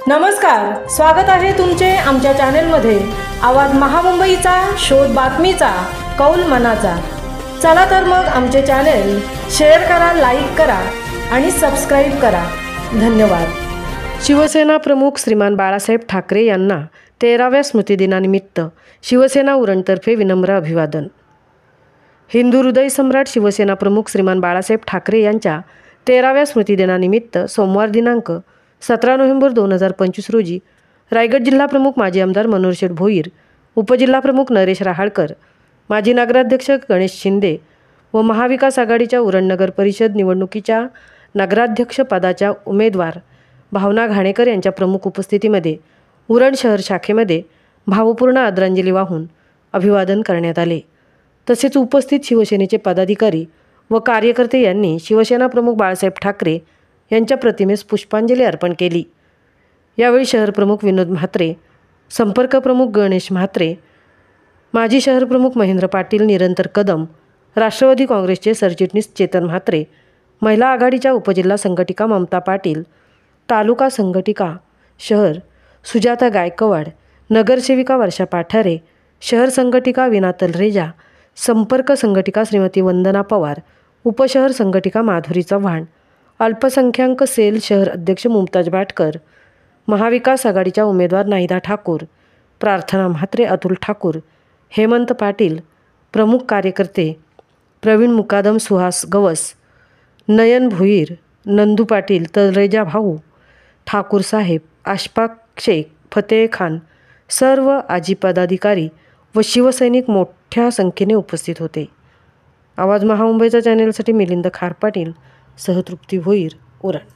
नमस्कार, स्वागत आहे तुमचे आमच्या चॅनेलमध्ये। आवाज महामुंबईचा, शोध बातमीचा, कौल मनाचा। चला तर मग आमचे चॅनेल शेअर करा, लाईक करा आणि सबस्क्राईब करा। धन्यवाद। शिवसेना प्रमुख श्रीमान बाळासाहेब ठाकरे यांना 13व्या स्मृतिदिनानिमित्त शिवसेना उरणतर्फे विनम्र अभिवादन। हिंदू हृदय सम्राट शिवसेना प्रमुख श्रीमान बाळासाहेब ठाकरे यांच्या 13व्या स्मृतिदिनानिमित्त सोमवार दिनांक 17 नोव्हेंबर 2025 रोजी रायगड जिल्हा प्रमुख माजी आमदार मनोहर शेठ भोईर, उपजिल्हा प्रमुख नरेश रहाळकर, माजी नगराध्यक्ष गणेश शिंदे व महाविकास आघाडीच्या उरण नगर परिषद निवडणुकीच्या नगराध्यक्ष पदाच्या उमेदवार भावना घाणेकर यांच्या प्रमुख उपस्थितीमध्ये उरण शहर शाखेमध्ये भावपूर्ण आदरांजली वाहून अभिवादन करण्यात आले। तसेच उपस्थित शिवसेनेचे पदाधिकारी व कार्यकर्ते यांनी शिवसेना प्रमुख बाळासाहेब ठाकरे यांच्या प्रतिमेस पुष्पांजली अर्पण केली। यावेळी शहर प्रमुख विनोद म्हात्रे, संपर्क प्रमुख गणेश म्हात्रे, माजी शहर प्रमुख महेंद्र पाटील निरंतर कदम, राष्ट्रवादी काँग्रेसचे सरचिटणीस चेतन म्हात्रे, महिला आघाडीच्या उपजिल्हा संघटिका ममता पाटील, तालुका संघटिका शहर सुजाता गायकवाड, नगरसेविका वर्षा पाठारे, शहर संघटिका विना तलरेजा, संपर्क संघटिका श्रीमती वंदना पवार, उपशहर संघटिका माधुरी चव्हाण, अल्पसंख्याक सेल शहर अध्यक्ष मुमताज भाटकर, महाविकास आघाडीच्या उमेदवार नाहिदा ठाकूर, प्रार्थना म्हात्रे, अतुल ठाकूर, हेमंत पाटील, प्रमुख कार्यकर्ते प्रवीण मुकादम, सुहास गवस, नयन भोईर, नंदू पाटील, तलरेजा भाऊ, ठाकूर साहेब, आशफाक शेख, फतेह खान, सर्व आजी पदाधिकारी व शिवसैनिक मोठ्या संख्येने उपस्थित होते। आवाज महामुंबईचा चॅनेलसाठी मिलिंद खार पाटील सह तृप्ती भोईर, उरण।